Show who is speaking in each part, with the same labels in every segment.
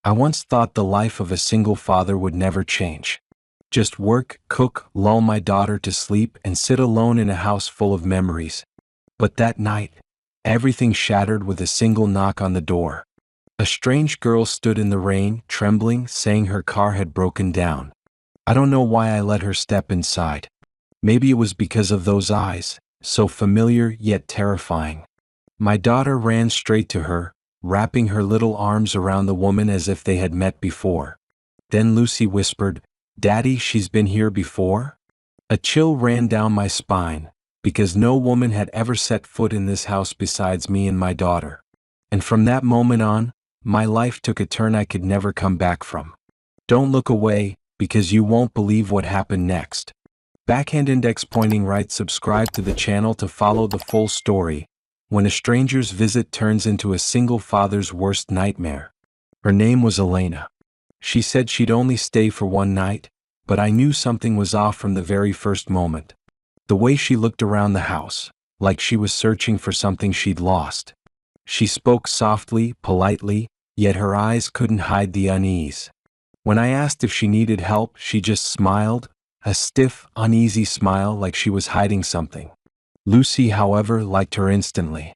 Speaker 1: I once thought the life of a single father would never change. Just work, cook, lull my daughter to sleep, and sit alone in a house full of memories. But that night, everything shattered with a single knock on the door. A strange girl stood in the rain, trembling, saying her car had broken down. I don't know why I let her step inside. Maybe it was because of those eyes, so familiar yet terrifying. My daughter ran straight to her, wrapping her little arms around the woman as if they had met before. Then Lucy whispered, "Daddy, she's been here before?" A chill ran down my spine, because no woman had ever set foot in this house besides me and my daughter. And from that moment on, my life took a turn I could never come back from. Don't look away, because you won't believe what happened next. Backhand index pointing right. Subscribe to the channel to follow the full story. When a stranger's visit turns into a single father's worst nightmare. Her name was Elena. She said she'd only stay for one night, but I knew something was off from the very first moment. The way she looked around the house, like she was searching for something she'd lost. She spoke softly, politely, yet her eyes couldn't hide the unease. When I asked if she needed help, she just smiled, a stiff, uneasy smile like she was hiding something. Lucy, however, liked her instantly.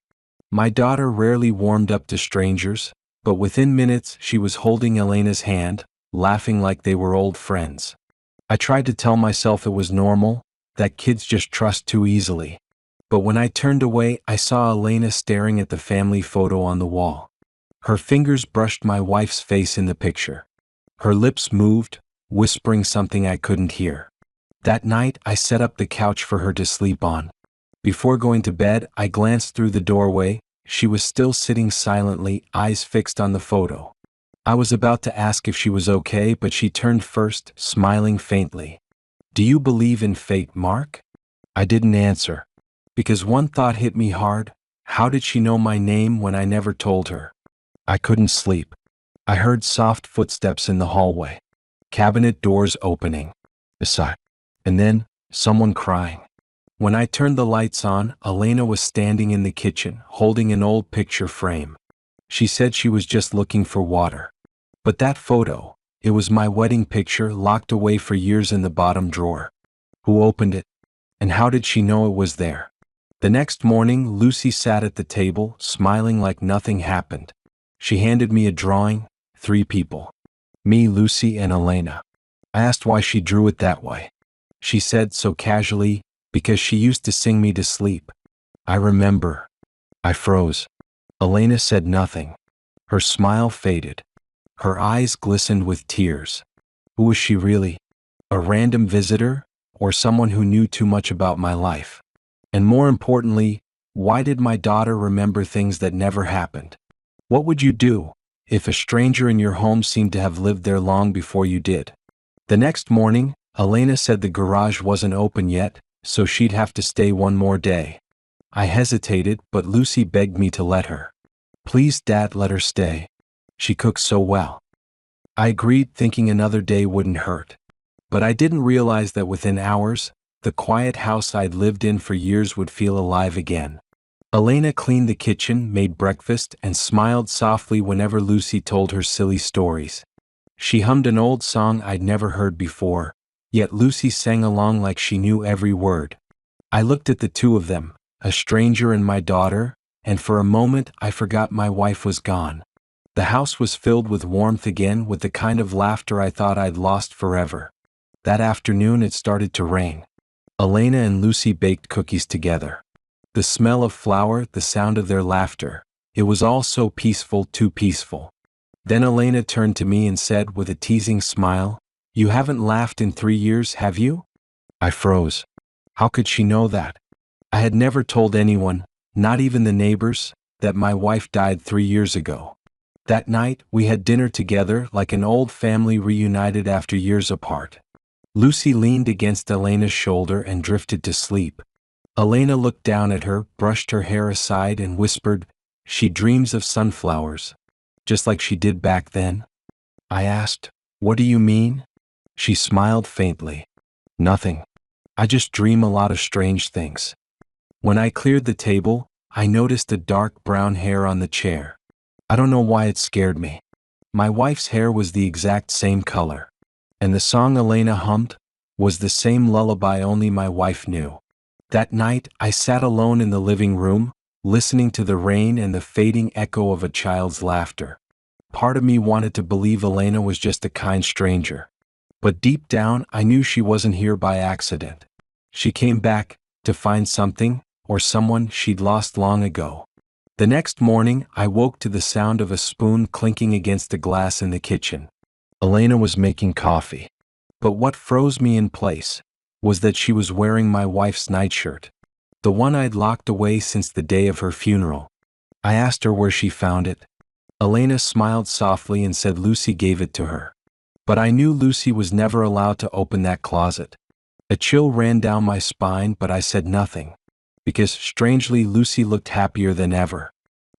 Speaker 1: My daughter rarely warmed up to strangers, but within minutes she was holding Elena's hand, laughing like they were old friends. I tried to tell myself it was normal, that kids just trust too easily. But when I turned away, I saw Elena staring at the family photo on the wall. Her fingers brushed my wife's face in the picture. Her lips moved, whispering something I couldn't hear. That night, I set up the couch for her to sleep on. Before going to bed, I glanced through the doorway. She was still sitting silently, eyes fixed on the photo. I was about to ask if she was okay, but she turned first, smiling faintly. "Do you believe in fate, Mark?" I didn't answer. Because one thought hit me hard. How did she know my name when I never told her? I couldn't sleep. I heard soft footsteps in the hallway. Cabinet doors opening. A sigh. And then, someone crying. When I turned the lights on, Elena was standing in the kitchen, holding an old picture frame. She said she was just looking for water. But that photo, it was my wedding picture locked away for years in the bottom drawer. Who opened it? And how did she know it was there? The next morning, Lucy sat at the table, smiling like nothing happened. She handed me a drawing, 3 people. Me, Lucy, and Elena. I asked why she drew it that way. She said so casually, "Because she used to sing me to sleep." I remember. I froze. Elena said nothing. Her smile faded. Her eyes glistened with tears. Who was she really? A random visitor, or someone who knew too much about my life? And more importantly, why did my daughter remember things that never happened? What would you do if a stranger in your home seemed to have lived there long before you did? The next morning, Elena said the garage wasn't open yet, so she'd have to stay one more day. I hesitated, but Lucy begged me to let her. "Please, Dad, let her stay. She cooks so well." I agreed, thinking another day wouldn't hurt. But I didn't realize that within hours, the quiet house I'd lived in for years would feel alive again. Elena cleaned the kitchen, made breakfast, and smiled softly whenever Lucy told her silly stories. She hummed an old song I'd never heard before, yet Lucy sang along like she knew every word. I looked at the two of them, a stranger and my daughter, and for a moment I forgot my wife was gone. The house was filled with warmth again, with the kind of laughter I thought I'd lost forever. That afternoon it started to rain. Elena and Lucy baked cookies together. The smell of flour, the sound of their laughter. It was all so peaceful, too peaceful. Then Elena turned to me and said with a teasing smile, "You haven't laughed in 3 years, have you?" I froze. How could she know that? I had never told anyone, not even the neighbors, that my wife died 3 years ago. That night, we had dinner together like an old family reunited after years apart. Lucy leaned against Elena's shoulder and drifted to sleep. Elena looked down at her, brushed her hair aside, and whispered, "She dreams of sunflowers, just like she did back then." I asked, "What do you mean?" She smiled faintly. "Nothing. I just dream a lot of strange things." When I cleared the table, I noticed a dark brown hair on the chair. I don't know why it scared me. My wife's hair was the exact same color. And the song Elena hummed was the same lullaby only my wife knew. That night, I sat alone in the living room, listening to the rain and the fading echo of a child's laughter. Part of me wanted to believe Elena was just a kind stranger. But deep down, I knew she wasn't here by accident. She came back to find something, or someone she'd lost long ago. The next morning, I woke to the sound of a spoon clinking against the glass in the kitchen. Elena was making coffee. But what froze me in place was that she was wearing my wife's nightshirt, the one I'd locked away since the day of her funeral. I asked her where she found it. Elena smiled softly and said Lucy gave it to her. But I knew Lucy was never allowed to open that closet. A chill ran down my spine, but I said nothing, because strangely Lucy looked happier than ever.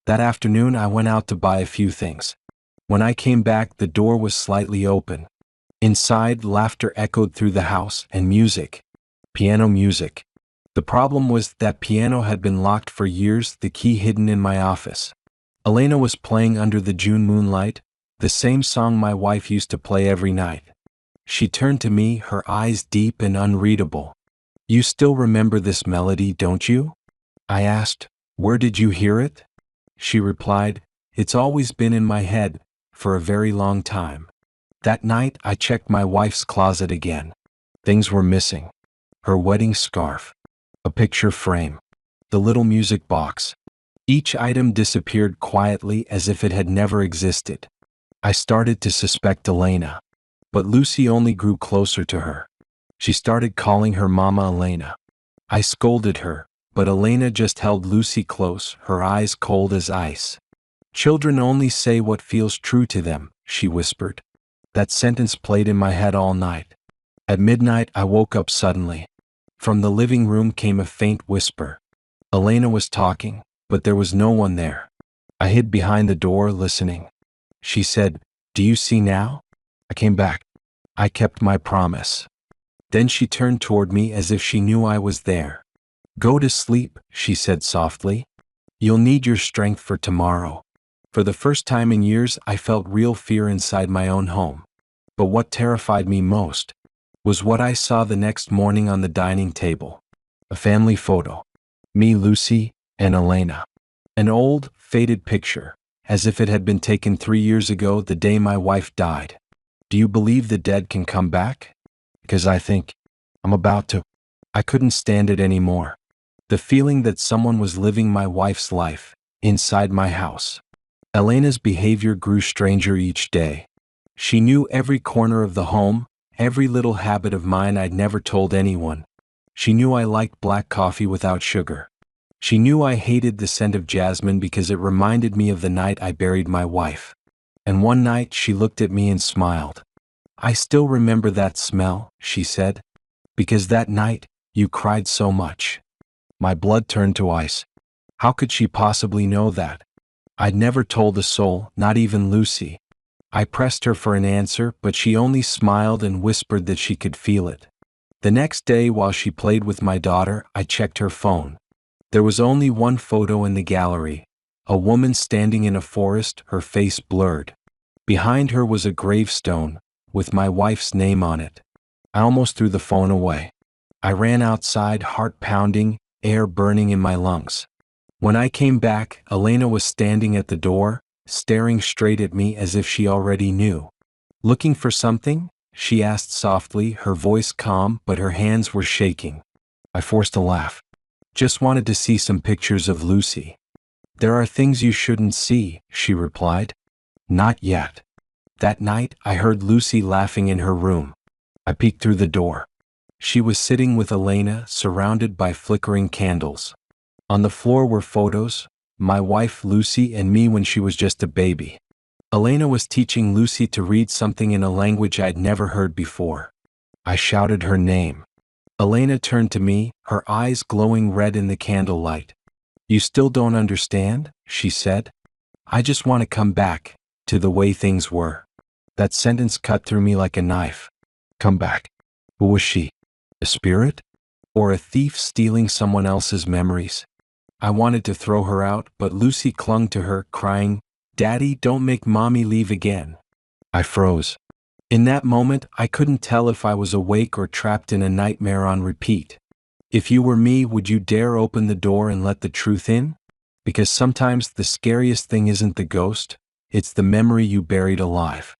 Speaker 1: That afternoon I went out to buy a few things. When I came back, the door was slightly open. Inside, laughter echoed through the house, and music. Piano music. The problem was that piano had been locked for years, the key hidden in my office. Elena was playing Under the June Moonlight, the same song my wife used to play every night. She turned to me, her eyes deep and unreadable. "You still remember this melody, don't you?" I asked. "Where did you hear it?" She replied, "It's always been in my head, for a very long time." That night, I checked my wife's closet again. Things were missing. Her wedding scarf, a picture frame, the little music box. Each item disappeared quietly as if it had never existed. I started to suspect Elena. But Lucy only grew closer to her. She started calling her Mama Elena. I scolded her, but Elena just held Lucy close, her eyes cold as ice. "Children only say what feels true to them," she whispered. That sentence played in my head all night. At midnight, I woke up suddenly. From the living room came a faint whisper. Elena was talking, but there was no one there. I hid behind the door, listening. She said, "Do you see now? I came back. I kept my promise." Then she turned toward me as if she knew I was there. "Go to sleep," she said softly. "You'll need your strength for tomorrow." For the first time in years, I felt real fear inside my own home. But what terrified me most was what I saw the next morning on the dining table. A family photo. Me, Lucy, and Elena. An old, faded picture, as if it had been taken 3 years ago, the day my wife died. "Do you believe the dead can come back?" "Because I think I'm about to." I couldn't stand it anymore. The feeling that someone was living my wife's life inside my house. Elena's behavior grew stranger each day. She knew every corner of the home, every little habit of mine I'd never told anyone. She knew I liked black coffee without sugar. She knew I hated the scent of jasmine because it reminded me of the night I buried my wife. And one night she looked at me and smiled. "I still remember that smell," she said, "because that night you cried so much." My blood turned to ice. How could she possibly know that? I'd never told a soul, not even Lucy. I pressed her for an answer, but she only smiled and whispered that she could feel it. The next day, while she played with my daughter, I checked her phone. There was only one photo in the gallery, a woman standing in a forest, her face blurred. Behind her was a gravestone, with my wife's name on it. I almost threw the phone away. I ran outside, heart pounding, air burning in my lungs. When I came back, Elena was standing at the door, staring straight at me as if she already knew. "Looking for something?" she asked softly, her voice calm, but her hands were shaking. I forced a laugh. "Just wanted to see some pictures of Lucy." "There are things you shouldn't see," she replied. "Not yet." That night, I heard Lucy laughing in her room. I peeked through the door. She was sitting with Elena, surrounded by flickering candles. On the floor were photos, my wife Lucy and me when she was just a baby. Elena was teaching Lucy to read something in a language I'd never heard before. I shouted her name. Elena turned to me, her eyes glowing red in the candlelight. "You still don't understand?" she said. "I just want to come back to the way things were." That sentence cut through me like a knife. Come back. Who was she? A spirit? Or a thief stealing someone else's memories? I wanted to throw her out, but Lucy clung to her, crying, "Daddy, don't make Mommy leave again." I froze. In that moment, I couldn't tell if I was awake or trapped in a nightmare on repeat. If you were me, would you dare open the door and let the truth in? Because sometimes the scariest thing isn't the ghost, it's the memory you buried alive.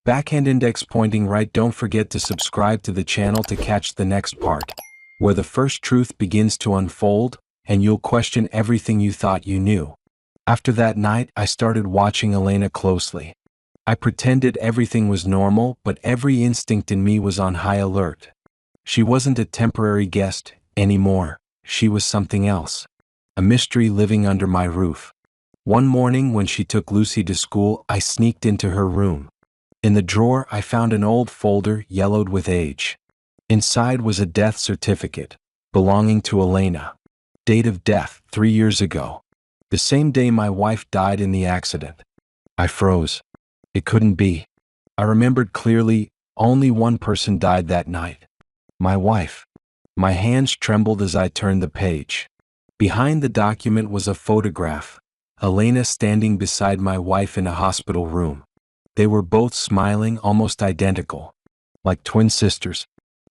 Speaker 1: Backhand index pointing right. Don't forget to subscribe to the channel to catch the next part, where the first truth begins to unfold, and you'll question everything you thought you knew. After that night, I started watching Elena closely. I pretended everything was normal, but every instinct in me was on high alert. She wasn't a temporary guest anymore. She was something else. A mystery living under my roof. One morning when she took Lucy to school, I sneaked into her room. In the drawer, I found an old folder yellowed with age. Inside was a death certificate belonging to Elena. Date of death, 3 years ago. The same day my wife died in the accident. I froze. It couldn't be. I remembered clearly, only one person died that night. My wife. My hands trembled as I turned the page. Behind the document was a photograph. Elena standing beside my wife in a hospital room. They were both smiling, almost identical. Like twin sisters.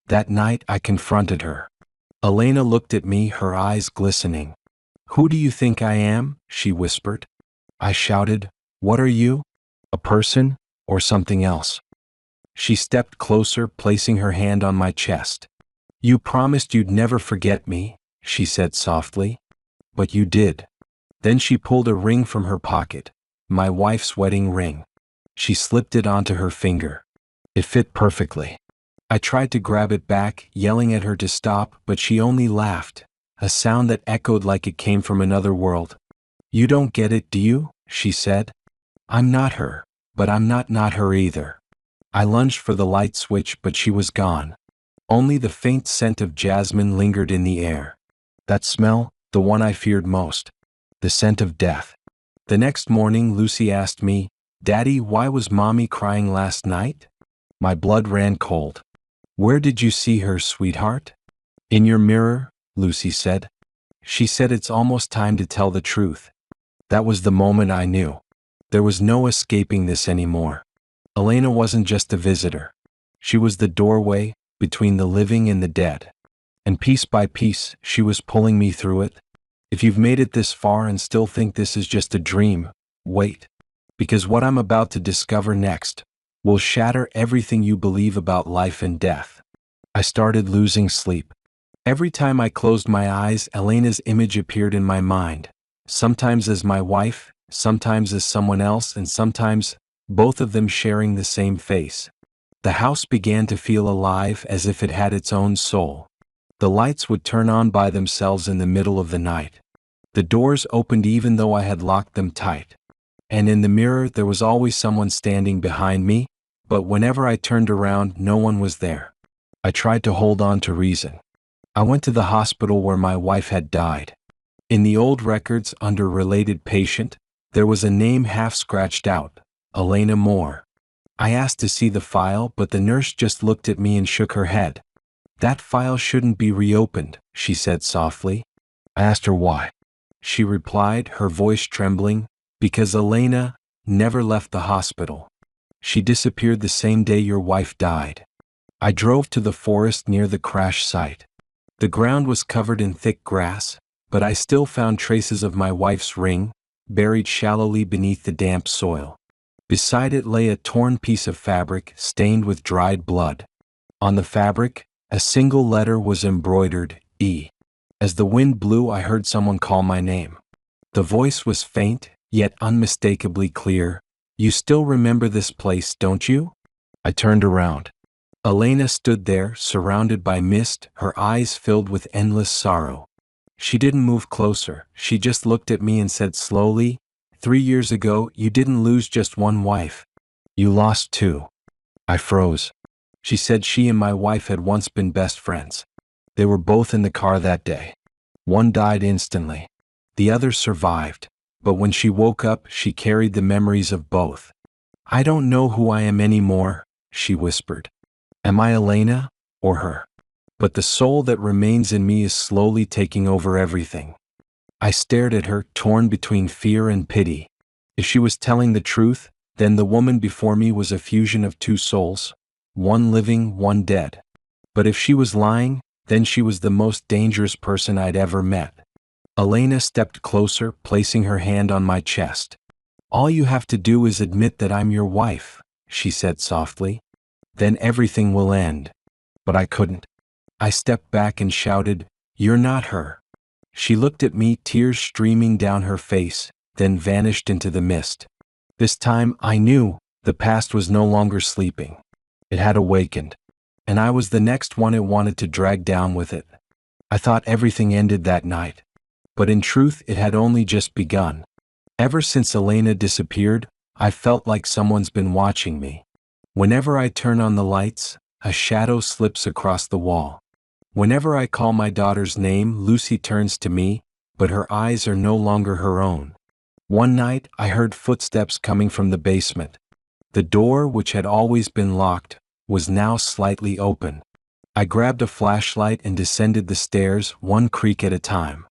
Speaker 1: That night I confronted her. Elena looked at me, her eyes glistening. "Who do you think I am?" she whispered. I shouted, "What are you? A person, or something else?" She stepped closer, placing her hand on my chest. "You promised you'd never forget me," she said softly. "But you did." Then she pulled a ring from her pocket, my wife's wedding ring. She slipped it onto her finger. It fit perfectly. I tried to grab it back, yelling at her to stop, but she only laughed, a sound that echoed like it came from another world. "You don't get it, do you?" she said. "I'm not her, but I'm not her either." I lunged for the light switch, but she was gone. Only the faint scent of jasmine lingered in the air. That smell, the one I feared most. The scent of death. The next morning, Lucy asked me, "Daddy, why was Mommy crying last night?" My blood ran cold. "Where did you see her, sweetheart?" "In your mirror," Lucy said. She said, "It's almost time to tell the truth." That was the moment I knew. There was no escaping this anymore. Elena wasn't just a visitor. She was the doorway between the living and the dead. And piece by piece, she was pulling me through it. If you've made it this far and still think this is just a dream, wait. Because what I'm about to discover next will shatter everything you believe about life and death. I started losing sleep. Every time I closed my eyes, Elena's image appeared in my mind. Sometimes as my wife, sometimes as someone else, and sometimes both of them sharing the same face. The house began to feel alive, as if it had its own soul. The lights would turn on by themselves in the middle of the night. The doors opened even though I had locked them tight. And in the mirror there was always someone standing behind me, but whenever I turned around, no one was there. I tried to hold on to reason. I went to the hospital where my wife had died. In the old records under related patient, there was a name half scratched out, Elena Moore. I asked to see the file, but the nurse just looked at me and shook her head. "That file shouldn't be reopened," she said softly. I asked her why. She replied, her voice trembling, "Because Elena never left the hospital. She disappeared the same day your wife died." I drove to the forest near the crash site. The ground was covered in thick grass, but I still found traces of my wife's ring, buried shallowly beneath the damp soil. Beside it lay a torn piece of fabric stained with dried blood. On the fabric, a single letter was embroidered, E. As the wind blew, I heard someone call my name. The voice was faint, yet unmistakably clear. "You still remember this place, don't you?" I turned around. Elena stood there, surrounded by mist, her eyes filled with endless sorrow. She didn't move closer, she just looked at me and said slowly, "3 years ago, you didn't lose just one wife. You lost two." I froze. She said she and my wife had once been best friends. They were both in the car that day. One died instantly. The other survived, but when she woke up, she carried the memories of both. "I don't know who I am anymore," she whispered. "Am I Elena, or her? But the soul that remains in me is slowly taking over everything." I stared at her, torn between fear and pity. If she was telling the truth, Then the woman before me was a fusion of two souls, one living, one dead. But if she was lying, then she was the most dangerous person I'd ever met. Elena stepped closer, placing her hand on my chest. "All you have to do is admit that I'm your wife," she said softly. "Then everything will end." But I couldn't. I stepped back and shouted, "You're not her." She looked at me, tears streaming down her face, then vanished into the mist. This time I knew the past was no longer sleeping. It had awakened, and I was the next one it wanted to drag down with it. I thought everything ended that night, but in truth it had only just begun. Ever since Elena disappeared, I felt like someone's been watching me. Whenever I turn on the lights, a shadow slips across the wall. Whenever I call my daughter's name, Lucy turns to me, but her eyes are no longer her own. One night, I heard footsteps coming from the basement. The door, which had always been locked, was now slightly open. I grabbed a flashlight and descended the stairs, one creak at a time.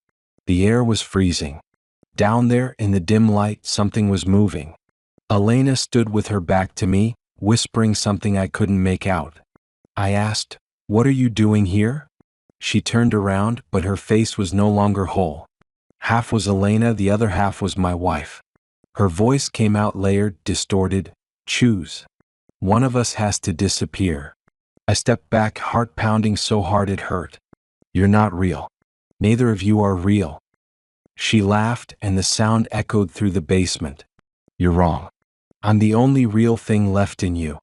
Speaker 1: The air was freezing. Down there, in the dim light, something was moving. Elena stood with her back to me, whispering something I couldn't make out. I asked, "What are you doing here?" She turned around, but her face was no longer whole. Half was Elena, the other half was my wife. Her voice came out layered, distorted. "Choose. One of us has to disappear." I stepped back, heart pounding so hard it hurt. "You're not real. Neither of you are real." She laughed, and the sound echoed through the basement. "You're wrong. I'm the only real thing left in you."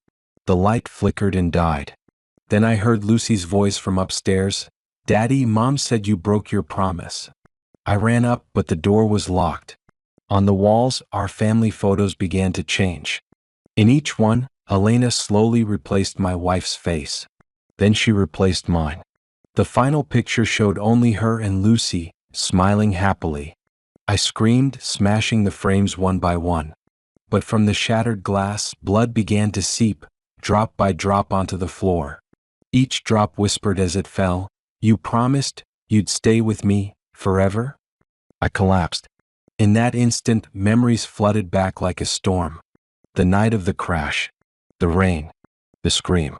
Speaker 1: The light flickered and died. Then I heard Lucy's voice from upstairs. "Daddy, Mom said you broke your promise." I ran up, but the door was locked. On the walls, our family photos began to change. In each one, Elena slowly replaced my wife's face. Then she replaced mine. The final picture showed only her and Lucy, smiling happily. I screamed, smashing the frames one by one. But from the shattered glass, blood began to seep, drop by drop onto the floor. Each drop whispered as it fell, "You promised you'd stay with me forever?" I collapsed. In that instant, memories flooded back like a storm. The night of the crash, the rain, the scream,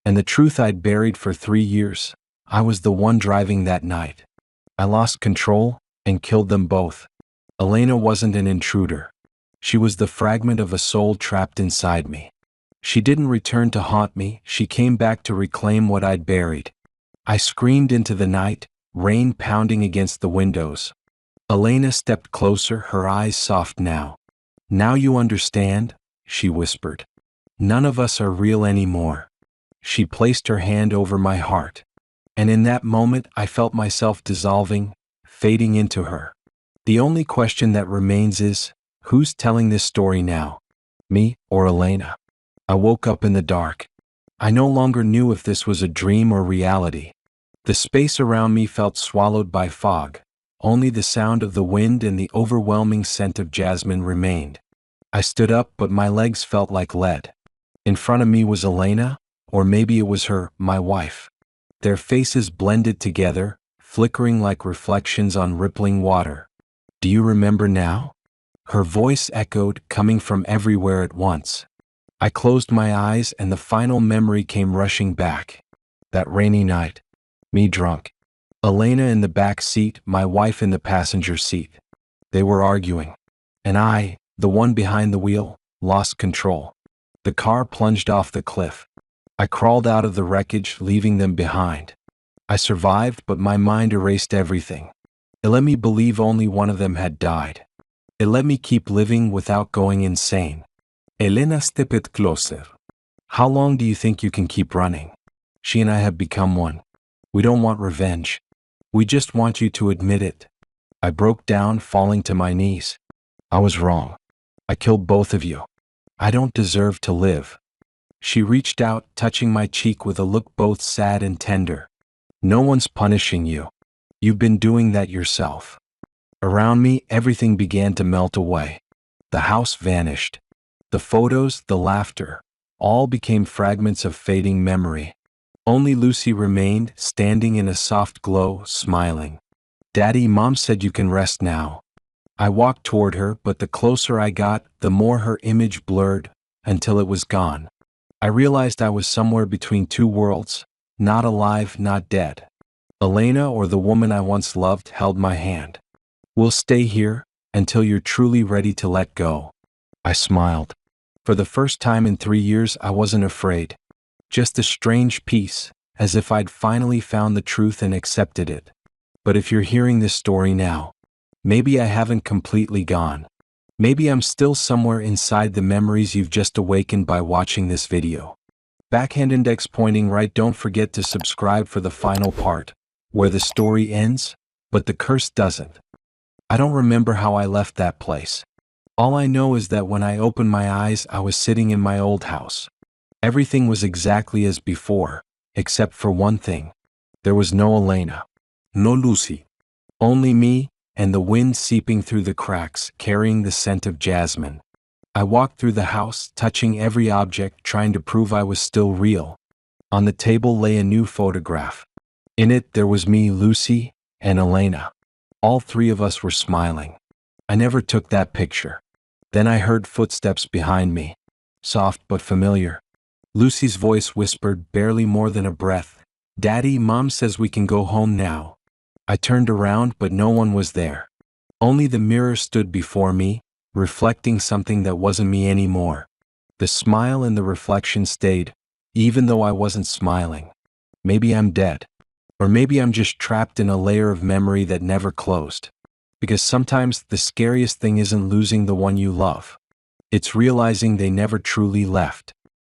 Speaker 1: and the truth I'd buried for 3 years. I was the one driving that night. I lost control and killed them both. Elena wasn't an intruder. She was the fragment of a soul trapped inside me. She didn't return to haunt me, she came back to reclaim what I'd buried. I screamed into the night, rain pounding against the windows. Elena stepped closer, her eyes soft now. "Now you understand," she whispered. "None of us are real anymore." She placed her hand over my heart. And in that moment I felt myself dissolving, fading into her. The only question that remains is, who's telling this story now? Me or Elena? I woke up in the dark. I no longer knew if this was a dream or reality. The space around me felt swallowed by fog. Only the sound of the wind and the overwhelming scent of jasmine remained. I stood up, but my legs felt like lead. In front of me was Elena, or maybe it was her, my wife. Their faces blended together, flickering like reflections on rippling water. "Do you remember now?" Her voice echoed, coming from everywhere at once. I closed my eyes and the final memory came rushing back. That rainy night. Me drunk. Elena in the back seat, my wife in the passenger seat. They were arguing. And I, the one behind the wheel, lost control. The car plunged off the cliff. I crawled out of the wreckage, leaving them behind. I survived, but my mind erased everything. It let me believe only one of them had died. It let me keep living without going insane. Elena stepped closer. "How long do you think you can keep running? She and I have become one. We don't want revenge. We just want you to admit it." I broke down, falling to my knees. "I was wrong. I killed both of you. I don't deserve to live." She reached out, touching my cheek with a look both sad and tender. "No one's punishing you. You've been doing that yourself." Around me, everything began to melt away. The house vanished. The photos, the laughter, all became fragments of fading memory. Only Lucy remained, standing in a soft glow, smiling. "Daddy, Mom said you can rest now." I walked toward her, but the closer I got, the more her image blurred, until it was gone. I realized I was somewhere between two worlds, not alive, not dead. Elena, or the woman I once loved, held my hand. "We'll stay here, until you're truly ready to let go." I smiled. For the first time in 3 years, I wasn't afraid. Just a strange peace, as if I'd finally found the truth and accepted it. But if you're hearing this story now, maybe I haven't completely gone. Maybe I'm still somewhere inside the memories you've just awakened by watching this video. Backhand index pointing right. Don't forget to subscribe for the final part, where the story ends, but the curse doesn't. I don't remember how I left that place. All I know is that when I opened my eyes, I was sitting in my old house. Everything was exactly as before, except for one thing. There was no Elena. No Lucy. Only me, and the wind seeping through the cracks, carrying the scent of jasmine. I walked through the house, touching every object, trying to prove I was still real. On the table lay a new photograph. In it, there was me, Lucy, and Elena. All three of us were smiling. I never took that picture. Then I heard footsteps behind me. Soft but familiar. Lucy's voice whispered, barely more than a breath, "Daddy, Mom says we can go home now." I turned around, but no one was there. Only the mirror stood before me, reflecting something that wasn't me anymore. The smile and the reflection stayed, even though I wasn't smiling. Maybe I'm dead. Or maybe I'm just trapped in a layer of memory that never closed. Because sometimes the scariest thing isn't losing the one you love. It's realizing they never truly left.